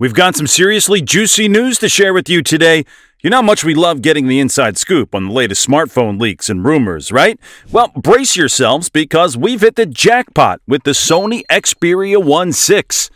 We've got some seriously juicy news to share with you today. You know how much we love getting the inside scoop on the latest smartphone leaks and rumors, right? Well, brace yourselves because we've hit the jackpot with the Sony Xperia 1.6.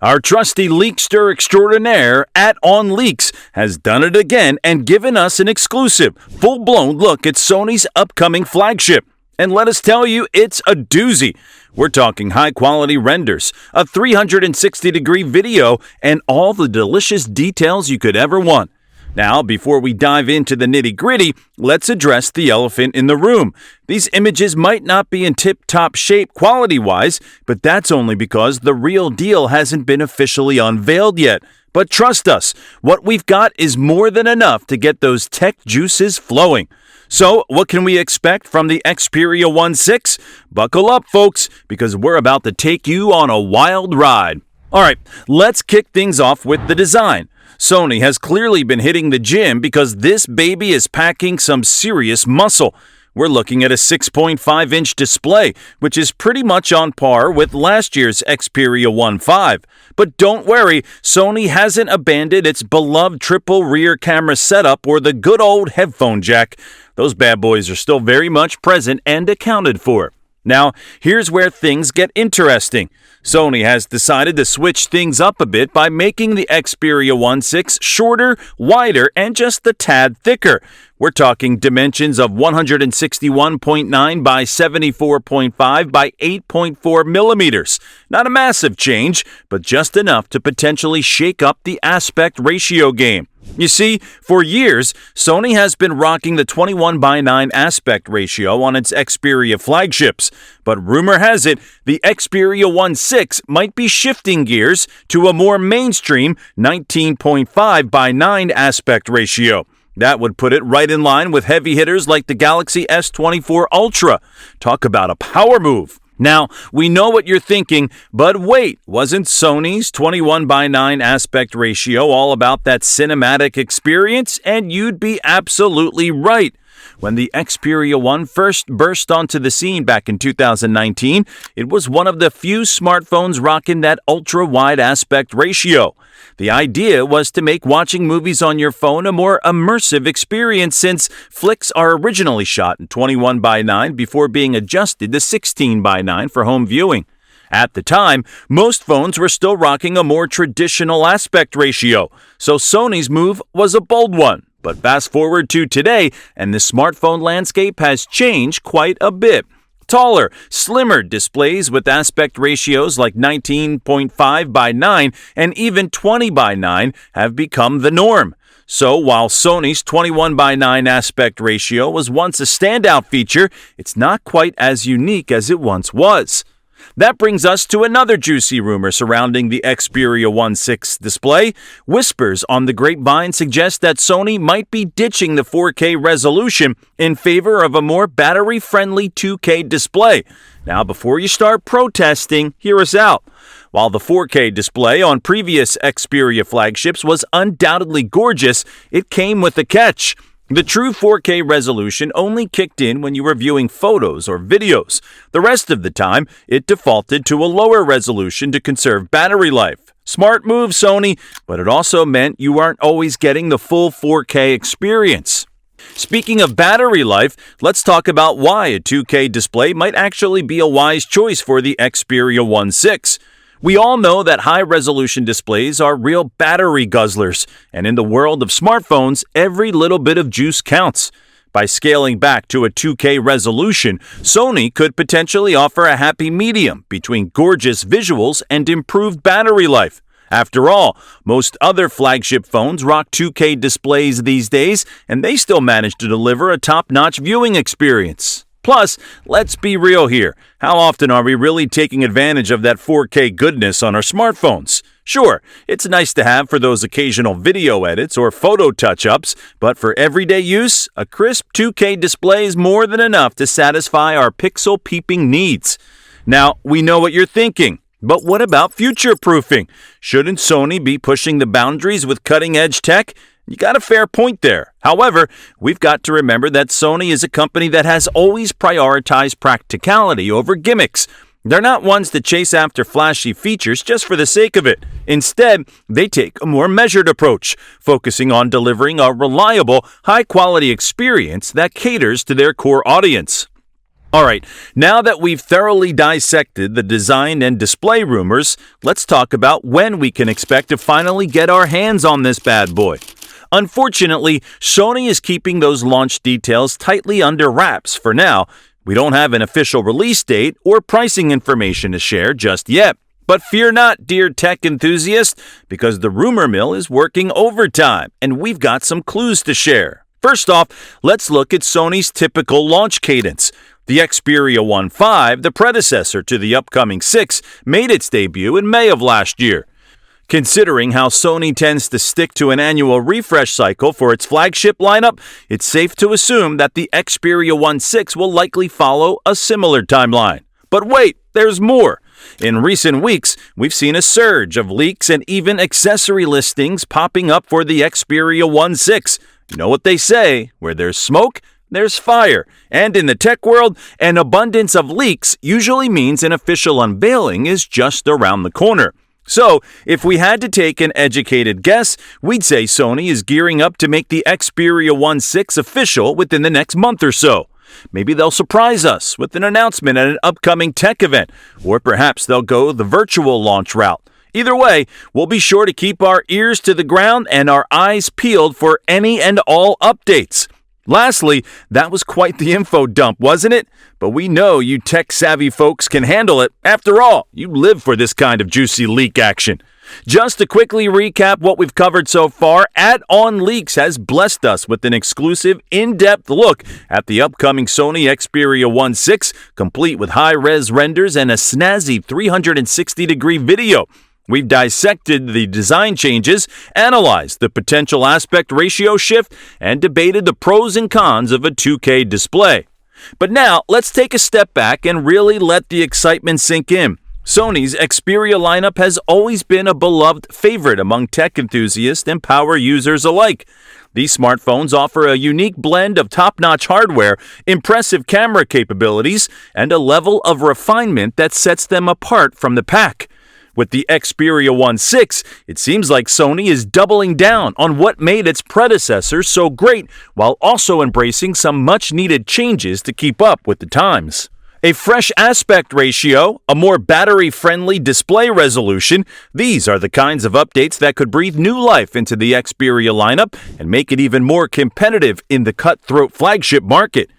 Our trusty leakster extraordinaire at On Leaks has done it again and given us an exclusive, full-blown look at Sony's upcoming flagship. And let us tell you, it's a doozy. We're talking high-quality renders, a 360-degree video, and all the delicious details you could ever want. Now, before we dive into the nitty-gritty, let's address the elephant in the room. These images might not be in tip-top shape quality-wise, but that's only because the real deal hasn't been officially unveiled yet. But trust us, what we've got is more than enough to get those tech juices flowing. So, what can we expect from the Xperia 1.6? Buckle up, folks, because we're about to take you on a wild ride. Alright, let's kick things off with the design. Sony has clearly been hitting the gym because this baby is packing some serious muscle. We're looking at a 6.5-inch display, which is pretty much on par with last year's Xperia 1.5. But don't worry, Sony hasn't abandoned its beloved triple rear camera setup or the good old headphone jack. Those bad boys are still very much present and accounted for. Now, here's where things get interesting. Sony has decided to switch things up a bit by making the Xperia 1.6 shorter, wider, and just a tad thicker. We're talking dimensions of 161.9 by 74.5 by 8.4 millimeters. Not a massive change, but just enough to potentially shake up the aspect ratio game. You see, for years, Sony has been rocking the 21:9 aspect ratio on its Xperia flagships, but rumor has it the Xperia 1.6 might be shifting gears to a more mainstream 19.5:9 aspect ratio. That would put it right in line with heavy hitters like the Galaxy S24 Ultra. Talk about a power move. Now, we know what you're thinking, but wait, wasn't Sony's 21:9 aspect ratio all about that cinematic experience? And you'd be absolutely right. When the Xperia 1 first burst onto the scene back in 2019, it was one of the few smartphones rocking that ultra-wide aspect ratio. The idea was to make watching movies on your phone a more immersive experience since flicks are originally shot in 21:9 before being adjusted to 16:9 for home viewing. At the time, most phones were still rocking a more traditional aspect ratio, so Sony's move was a bold one. But fast forward to today, and the smartphone landscape has changed quite a bit. Taller, slimmer displays with aspect ratios like 19.5:9 and even 20:9 have become the norm. So while Sony's 21:9 aspect ratio was once a standout feature, it's not quite as unique as it once was. That brings us to another juicy rumor surrounding the Xperia 1.6 display. Whispers on the grapevine suggest that Sony might be ditching the 4K resolution in favor of a more battery-friendly 2K display. Now, before you start protesting, hear us out. While the 4K display on previous Xperia flagships was undoubtedly gorgeous, it came with a catch. The true 4K resolution only kicked in when you were viewing photos or videos. The rest of the time, it defaulted to a lower resolution to conserve battery life. Smart move, Sony, but it also meant you aren't always getting the full 4K experience. Speaking of battery life, let's talk about why a 2K display might actually be a wise choice for the Xperia 1.6. We all know that high-resolution displays are real battery guzzlers, and in the world of smartphones, every little bit of juice counts. By scaling back to a 2K resolution, Sony could potentially offer a happy medium between gorgeous visuals and improved battery life. After all, most other flagship phones rock 2K displays these days, and they still manage to deliver a top-notch viewing experience. Plus, let's be real here. How often are we really taking advantage of that 4K goodness on our smartphones? Sure, it's nice to have for those occasional video edits or photo touch-ups, but for everyday use, a crisp 2K display is more than enough to satisfy our pixel-peeping needs. Now, we know what you're thinking. But what about future-proofing? Shouldn't Sony be pushing the boundaries with cutting-edge tech? You got a fair point there. However, we've got to remember that Sony is a company that has always prioritized practicality over gimmicks. They're not ones to chase after flashy features just for the sake of it. Instead, they take a more measured approach, focusing on delivering a reliable, high-quality experience that caters to their core audience. Alright, now that we've thoroughly dissected the design and display rumors, let's talk about when we can expect to finally get our hands on this bad boy. Unfortunately, Sony is keeping those launch details tightly under wraps for now. We don't have an official release date or pricing information to share just yet. But fear not, dear tech enthusiast, because the rumor mill is working overtime, and we've got some clues to share. First off, let's look at Sony's typical launch cadence. The Xperia 1.5, the predecessor to the upcoming 6, made its debut in May of last year. Considering how Sony tends to stick to an annual refresh cycle for its flagship lineup, it's safe to assume that the Xperia 1.6 will likely follow a similar timeline. But wait, there's more. In recent weeks, we've seen a surge of leaks and even accessory listings popping up for the Xperia 1.6. You know what they say, where there's smoke, there's fire. And in the tech world, an abundance of leaks usually means an official unveiling is just around the corner. So, if we had to take an educated guess, we'd say Sony is gearing up to make the Xperia 1.6 official within the next month or so. Maybe they'll surprise us with an announcement at an upcoming tech event, or perhaps they'll go the virtual launch route. Either way, we'll be sure to keep our ears to the ground and our eyes peeled for any and all updates. Lastly, that was quite the info dump, wasn't it? But we know you tech-savvy folks can handle it. After all, you live for this kind of juicy leak action. Just to quickly recap what we've covered so far, Add-On Leaks has blessed us with an exclusive, in-depth look at the upcoming Sony Xperia 1.6, complete with high-res renders and a snazzy 360-degree video. We've dissected the design changes, analyzed the potential aspect ratio shift, and debated the pros and cons of a 2K display. But now, let's take a step back and really let the excitement sink in. Sony's Xperia lineup has always been a beloved favorite among tech enthusiasts and power users alike. These smartphones offer a unique blend of top-notch hardware, impressive camera capabilities, and a level of refinement that sets them apart from the pack. With the Xperia 1.6, it seems like Sony is doubling down on what made its predecessor so great, while also embracing some much-needed changes to keep up with the times. A fresh aspect ratio, a more battery-friendly display resolution, these are the kinds of updates that could breathe new life into the Xperia lineup and make it even more competitive in the cutthroat flagship market.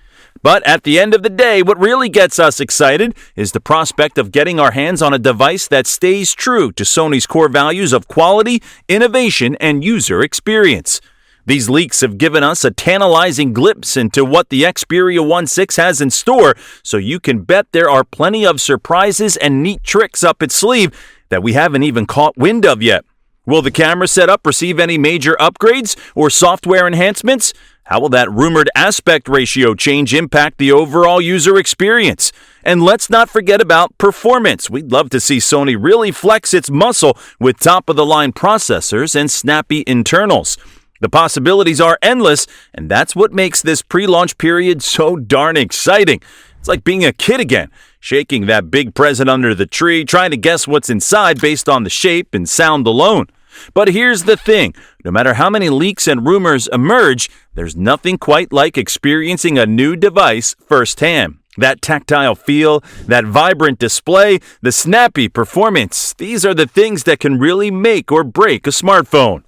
But at the end of the day, what really gets us excited is the prospect of getting our hands on a device that stays true to Sony's core values of quality, innovation, and user experience. These leaks have given us a tantalizing glimpse into what the Xperia 1.6 has in store, so you can bet there are plenty of surprises and neat tricks up its sleeve that we haven't even caught wind of yet. Will the camera setup receive any major upgrades or software enhancements? How will that rumored aspect ratio change impact the overall user experience? And let's not forget about performance. We'd love to see Sony really flex its muscle with top-of-the-line processors and snappy internals. The possibilities are endless, and that's what makes this pre-launch period so darn exciting. It's like being a kid again, shaking that big present under the tree, trying to guess what's inside based on the shape and sound alone. But here's the thing, no matter how many leaks and rumors emerge, there's nothing quite like experiencing a new device firsthand. That tactile feel, that vibrant display, the snappy performance, these are the things that can really make or break a smartphone.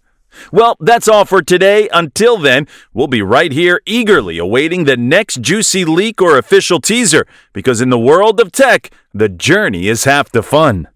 Well, that's all for today. Until then, we'll be right here eagerly awaiting the next juicy leak or official teaser, because in the world of tech, the journey is half the fun.